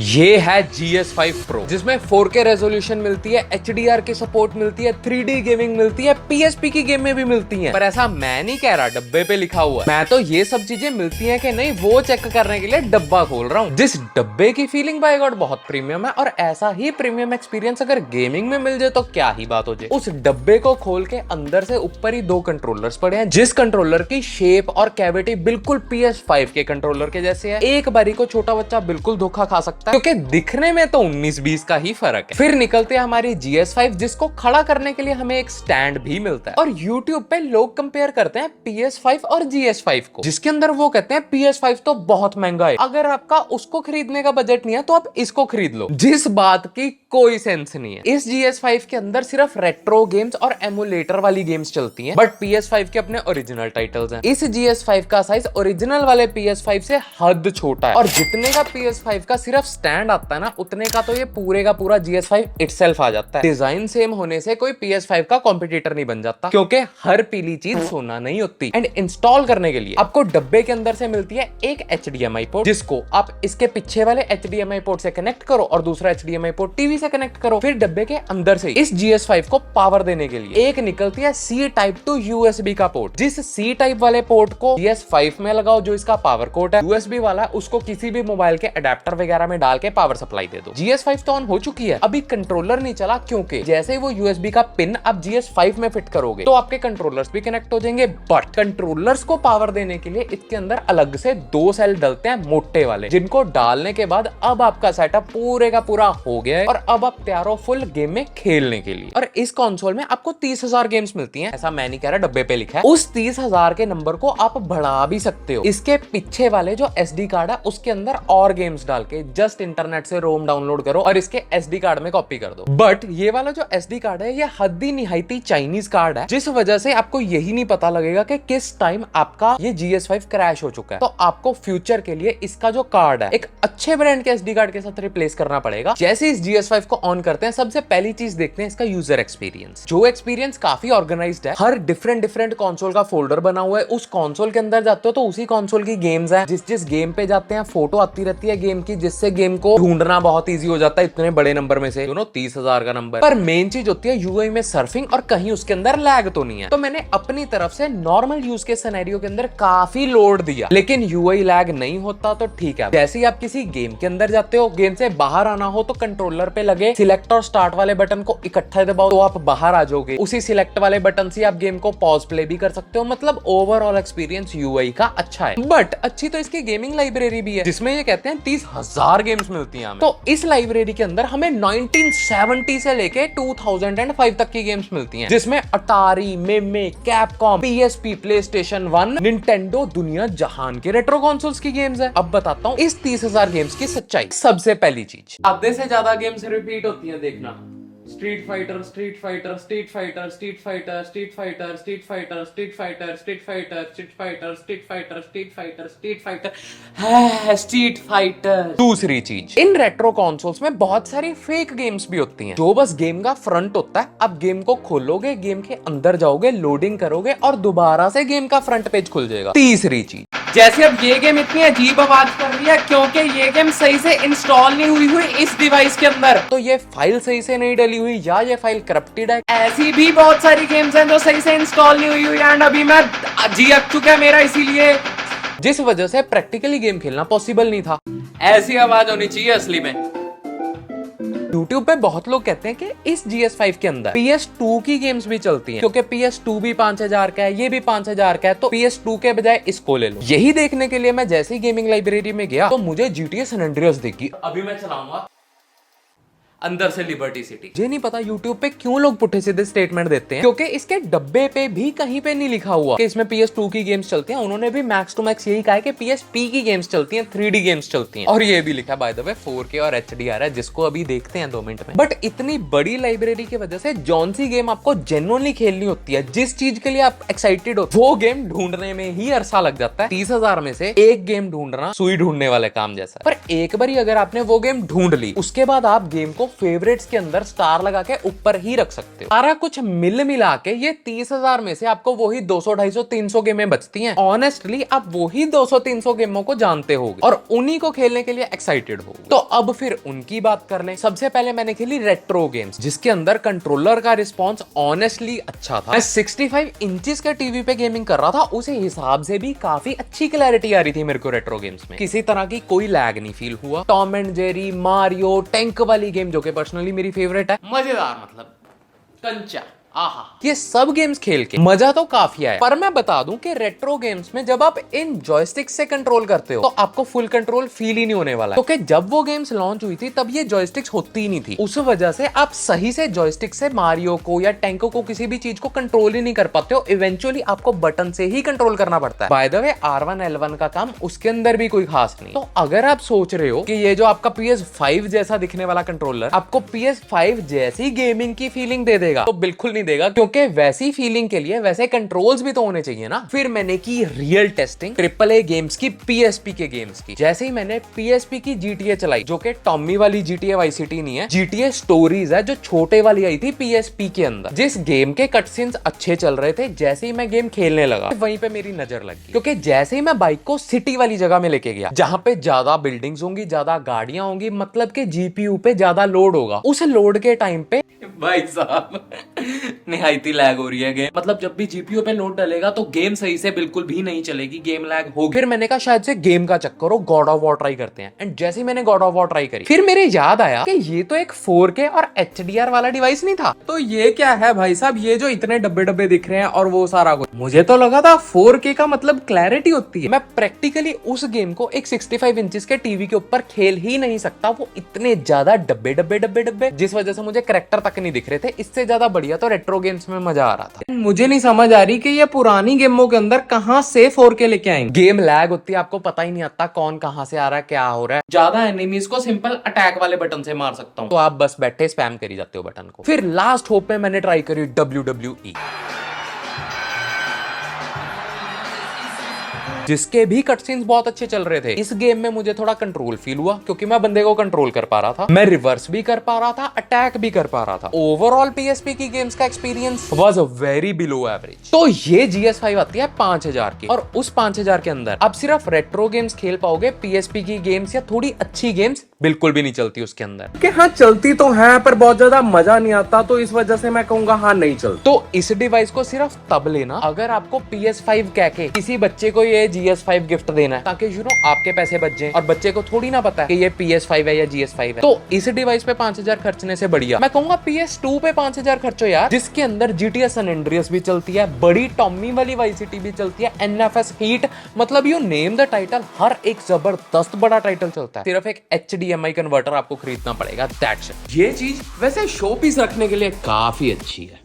ये है GS5 Pro जिसमें 4K रेजोल्यूशन मिलती है, HDR की सपोर्ट मिलती है, 3D गेमिंग मिलती है, PSP की गेम में भी मिलती है। पर ऐसा मैं नहीं कह रहा, डब्बे पे लिखा हुआ है। मैं तो ये सब चीजें मिलती हैं कि नहीं वो चेक करने के लिए डब्बा खोल रहा हूँ। जिस डब्बे की फीलिंग बाय गॉड बहुत प्रीमियम है, और ऐसा ही प्रीमियम एक्सपीरियंस अगर गेमिंग में मिल जाए तो क्या ही बात हो जाए। उस डब्बे को खोल के अंदर से ऊपर ही 2 कंट्रोलर्स पड़े हैं, जिस कंट्रोलर की शेप और कैविटी बिल्कुल PS5 के कंट्रोलर के जैसे है। एक बारी को छोटा बच्चा बिल्कुल धोखा खा सकता है, क्योंकि दिखने में तो 19-20 का ही फर्क है। फिर निकलते हैं हमारी GS5, जिसको खड़ा करने के लिए हमें एक स्टैंड भी मिलता है। और YouTube पे लोग कंपेयर करते हैं PS5 और GS5 को, जिसके अंदर वो कहते हैं PS5 तो बहुत महंगा है, अगर आपका उसको खरीदने का बजट नहीं है तो आप इसको खरीद लो। जिस बात की कोई सेंस नहीं है। इस GS5 के अंदर सिर्फ रेट्रो गेम्स और एमुलेटर वाली गेम्स चलती हैं, बट PS5 के अपने ओरिजिनल टाइटल्स हैं। इस GS5 का साइज ओरिजिनल वाले PS5 से हद छोटा है, और जितने का PS5 का सिर्फ स्टैंड आता है ना, उतने का तो ये पूरे का पूरा GS5 इटसेल्फ आ जाता है। डिजाइन सेम होने से कोई PS5 का कॉम्पिटिटर नहीं बन जाता, क्योंकि हर पीली चीज सोना नहीं होती। एंड इंस्टॉल करने के लिए आपको डब्बे के अंदर से मिलती है एक HDMI पोर्ट, जिसको आप इसके पीछे वाले HDMI पोर्ट से कनेक्ट करो और दूसरा HDMI पोर्ट टीवी से कनेक्ट करो। फिर डब्बे के अंदर से इस GS5 को पावर देने के लिए एक निकलती है C टाइप टू USB का पोर्ट। जिस C टाइप वाले पोर्ट को GS5 में लगाओ, जो इसका पावर कोड है, USB वाला उसको किसी भी मोबाइल के अडेप्टर वगैरह में डाल के पावर सप्लाई दे दो। GS5 तो ऑन हो चुकी है, अभी कंट्रोलर नहीं चला, क्योंकि जैसे ही वो USB का पिन आप GS5 में फिट करोगे तो आपके कंट्रोलर्स भी कनेक्ट हो जाएंगे। बट कंट्रोलर्स को पावर देने के लिए इसके अंदर अलग से 2 सेल डलते हैं, मोटे वाले, जिनको डालने के बाद अब आपका सेटअप पूरे का पूरा हो गया है, और अब आप तैयार हो फुल गेम में खेलने के लिए। और इस कंसोल में आपको 30,000 गेम्स मिलती हैं, ऐसा मैं नहीं कह रहा, डब्बे पे लिखा है। उस 30,000 के नंबर को आप बढ़ा भी सकते हो। इसके पीछे वाले जो SD कार्ड है उसके अंदर और गेम्स डाल के जस्ट इंटरनेट से रोम डाउनलोड करो और इसके SD कार्ड में कॉपी कर दो। बट ये वाला जो SD कार्ड है, ये हद्दी निहायती चाइनीज कार्ड है, जिस वजह से आपको यही नहीं पता लगेगा कि किस टाइम आपका ये GS5 क्रैश हो चुका है। तो आपको फ्यूचर के लिए इसका जो कार्ड है एक अच्छे ब्रांड के SD कार्ड के साथ रिप्लेस करना पड़ेगा। जैसे इस GS5 को ऑन करते हैं, सबसे पहली चीज देखते हैं इसका यूजर एक्सपीरियंस। जो एक्सपीरियंस काफी ऑर्गेनाइज्ड है, हर डिफरेंट कंसोल का फोल्डर बना हुआ है। उस कंसोल के अंदर जाते हो तो उसी कंसोल की गेम्स है, जिस गेम पे जाते हैं फोटो आती रहती है गेम की, जिससे गेम को ढूंढना बहुत ईजी हो जाता है इतने बड़े नंबर में से, 30,000 का नंबर। पर मेन चीज होती है UI में सर्फिंग, और कहीं उसके अंदर लैग तो नहीं है। तो मैंने अपनी तरफ से नॉर्मल यूज के सिनेरियो के अंदर काफी लोड दिया, लेकिन UI लैग नहीं होता तो ठीक है। जैसे ही आप किसी गेम के अंदर जाते हो, गेम से बाहर आना हो तो कंट्रोलर पे लगे सिलेक्ट और स्टार्ट वाले बटन को इकट्ठा दबाओ तो आप बाहर आ जाओगे। उसी सिलेक्ट वाले बटन से आप गेम को पॉज प्ले भी कर सकते हो। मतलब ओवरऑल एक्सपीरियंस UI का अच्छा है। बट अच्छी तो इसकी गेमिंग लाइब्रेरी भी है, जिसमें ये कहते हैं 30,000 गेम्स मिलती हैं हमें। तो इस लाइब्रेरी के अंदर हमें 1970 से लेके 2005 तक की गेम्स मिलती हैं, जिसमें अटारी, मेमे, कैपकॉम, PSP, PlayStation 1, निंटेंडो, दुनिया जहान के रेट्रो कंसोल्स की गेम्स है। अब बताता हूँ इस 30,000 गेम्स की सच्चाई। सबसे पहली चीज, आधे से ज्यादा गेम्स रिपीट होती है, देखना। Street fighter, street fighter, street fighter, street fighter, street fighter, street fighter, street fighter, street fighter, street fighter, street fighter, street fighter, street fighter, street fighter. दूसरी चीज, इन रेट्रो कंसोल्स में बहुत सारी फेक गेम्स भी होती हैं, जो बस गेम का फ्रंट होता है। आप गेम को खोलोगे, गेम के अंदर जाओगे, लोडिंग करोगे और दोबारा से गेम का फ्रंट पेज खुल जाएगा। तीसरी चीज, जैसे अब ये गेम इतनी अजीब आवाज कर रही है क्योंकि ये गेम सही से इंस्टॉल नहीं हुई इस डिवाइस के अंदर, तो ये फाइल सही से नहीं डली हुई, या ये फाइल करप्टेड है। ऐसी भी बहुत सारी गेम्स हैं जो सही से इंस्टॉल नहीं हुई एंड अभी मैं जी अक चुका है मेरा, इसीलिए, जिस वजह से प्रैक्टिकली गेम खेलना पॉसिबल नहीं था। ऐसी आवाज होनी चाहिए असली में। YouTube पे बहुत लोग कहते हैं कि इस GS5 के अंदर PS2 की गेम्स भी चलती हैं, क्योंकि PS2 भी 5,000 का है, ये भी 5,000 का है, तो PS2 के बजाय इसको ले लो। यही देखने के लिए मैं जैसे ही गेमिंग लाइब्रेरी में गया तो मुझे GTA San Andreas दिखी। अभी मैं चलाऊंगा अंदर से लिबर्टी सिटी। मुझे नहीं पता YouTube पे क्यों लोग पुट्ठे सीधे स्टेटमेंट देते हैं, क्योंकि इसके डब्बे पे भी कहीं पे नहीं लिखा हुआ कि इसमें PS2 की गेम्स चलती हैं। उन्होंने भी मैक्स टू मैक्स यही कहा है कि PSP की गेम्स चलती हैं, 3D गेम्स चलती हैं, और ये भी लिखा बाय द वे 4K और HDR है, जिसको अभी देखते हैं 2 मिनट में। बट इतनी बड़ी लाइब्रेरी की वजह से जौन सी गेम आपको जेन्युइनली खेलनी होती है, जिस चीज के लिए आप एक्साइटेड हो, वो गेम ढूंढने में ही अरसा लग जाता है। 30,000 में से एक गेम ढूंढना सुई ढूंढने वाले काम जैसा। पर एक बार अगर आपने वो गेम ढूंढ ली, उसके बाद आप गेम को को फेवरेट्स के अंदर स्टार लगा के ऊपर ही रख सकते हो। सारा कुछ मिल मिला के ये 30,000 में से आपको वही 200, 250, 300 गेमें बचती हैं। ऑनेस्टली आप वही 200, 300 गेमों को जानते होगे और उन्हीं को खेलने के लिए एक्साइटेड हो। तो अब फिर उनकी बात कर लें। सबसे पहले मैंने खेली रेट्रो गेम्स, जिसके अंदर कंट्रोलर का रिस्पॉन्स ऑनेस्टली अच्छा था। मैं 65 इंचेस के टीवी पे गेमिंग कर रहा था, उसे हिसाब से भी काफी अच्छी क्लैरिटी आ रही थी मेरे को रेट्रो गेम्स में। किसी तरह की कोई लैग नहीं फील हुआ। Tom and Jerry, Mario, tank वाली गेम जो कि पर्सनली मेरी फेवरेट है, मजेदार, मतलब कंचा, आहा, ये सब गेम्स खेल के मजा तो काफी आया। पर मैं बता दूं कि रेट्रो गेम्स में जब आप इन जॉयस्टिक से कंट्रोल करते हो तो आपको फुल कंट्रोल फील ही नहीं होने वाला, क्योंकि जब वो गेम्स लॉन्च हुई थी तब ये जॉयस्टिक्स होती ही नहीं थी। उस वजह से आप सही से जॉयस्टिक से मारियो को या टैंको को, किसी भी चीज को कंट्रोल ही नहीं कर पाते हो। इवेंचुअली आपको बटन से ही कंट्रोल करना पड़ता है। By the way R1 L1 का काम उसके अंदर भी कोई खास नहीं। तो अगर आप सोच रहे हो कि ये जो आपका PS5 जैसा दिखने वाला कंट्रोलर आपको PS5 जैसी गेमिंग की फीलिंग दे देगा, तो बिल्कुल नहीं देगा, क्योंकि वैसी फीलिंग के लिए वैसे कंट्रोल्स भी तो होने चाहिए ना। फिर मैंने की रियल टेस्टिंग AAA गेम्स की, PSP के गेम्स की। जैसे ही मैंने PSP की GTA चलाई, जो कि टॉमी वाली GTA Vice City नहीं है, GTA स्टोरीज है, जो छोटे वाली आई थी PSP के अंदर। जिस गेम के कट सीन्स अच्छे चल रहे थे, जैसे ही मैं गेम खेलने लगा वहीं पे मेरी नजर लग गई, क्योंकि जैसे ही मैं बाइक को सिटी वाली जगह में लेके गया, जहां पे ज्यादा बिल्डिंग्स होंगी, ज्यादा गाड़ियां होंगी, मतलब कि GPU पे ज्यादा लोड होगा, उस लोड के टाइम पे भाई साहब निहायती लैग हो रही है गेम। मतलब जब भी जीपीयू पे लोड डलेगा तो गेम सही से बिल्कुल भी नहीं चलेगी, गेम लैग होगी। फिर मैंने कहा शायद से गेम का चक्कर हो, गॉड ऑफ वॉर ट्राई करते हैं। एंड जैसे ही मैंने गॉड ऑफ वॉर ट्राई करी, फिर मेरे याद आया कि ये तो एक 4K और HDR वाला डिवाइस नहीं था। तो ये क्या है भाई साहब, ये जो इतने डब्बे डब्बे दिख रहे हैं और वो सारा कुछ, मुझे तो लगा था 4K का मतलब क्लैरिटी होती है। मैं प्रैक्टिकली उस गेम को एक 65 इंचेस के टीवी के ऊपर खेल ही नहीं सकता, वो इतने ज्यादा डब्बे डब्बे डब्बे डब्बे, जिस वजह से मुझे कैरेक्टर तक नहीं दिख रहे थे। इससे ज्यादा बढ़िया तो रेट्रो गेम्स में मजा आ रहा था। मुझे नहीं समझ आ रही कि ये पुरानी गेमों के अंदर कहां से 4K लेके आएंगे। गेम लैग होती है, आपको पता ही नहीं आता कौन कहां से आ रहा है, क्या हो रहा है। ज्यादा एनिमीज को सिंपल अटैक वाले बटन से मार सकता हूं, तो आप बस बैठे स्पैम करी जाते हो बटन को। फिर लास्ट होप में मैंने ट्राई करी WWE, जिसके भी कट सीन्स बहुत अच्छे चल रहे थे। इस गेम में मुझे थोड़ा कंट्रोल फील हुआ, क्योंकि मैं बंदे को कंट्रोल कर पा रहा था, मैं रिवर्स भी कर पा रहा था, अटैक भी कर पा रहा था। ओवरऑल PSP की गेम्स का experience was very below average. तो ये GS5 आती है 5000 की, और उस 5000 के अंदर आप सिर्फ रेट्रो गेम्स खेल पाओगे। PSP की गेम्स या थोड़ी अच्छी गेम्स बिल्कुल भी नहीं चलती उसके अंदर। कि हाँ चलती तो है, पर बहुत ज्यादा मजा नहीं आता, तो इस वजह से मैं कहूंगा हाँ नहीं चलती। तो इस डिवाइस को सिर्फ तब लेना अगर आपको PS5 कह के किसी बच्चे को ये GS5 गिफ्ट देना है, ताकि आपके पैसे बच जाएं, और बच्चे को थोड़ी ना पता है कि ये PS5 है या GS5 है। तो इस डिवाइस पे 5000 खर्चने से बढ़िया मैं कहूंगा PS2 पे 5000 खर्चो यार, जिसके अंदर GTA San Andreas भी चलती है, बड़ी टॉमी वाली वाइस सिटी भी चलती है, NFS हीट, मतलब यू नेम द टाइटल, हर एक जबरदस्त बड़ा टाइटल चलता है। सिर्फ एक HDMI कन्वर्टर आपको खरीदना पड़ेगा, दैट्स इट। ये चीज वैसे शो पीस रखने के लिए काफी अच्छी है।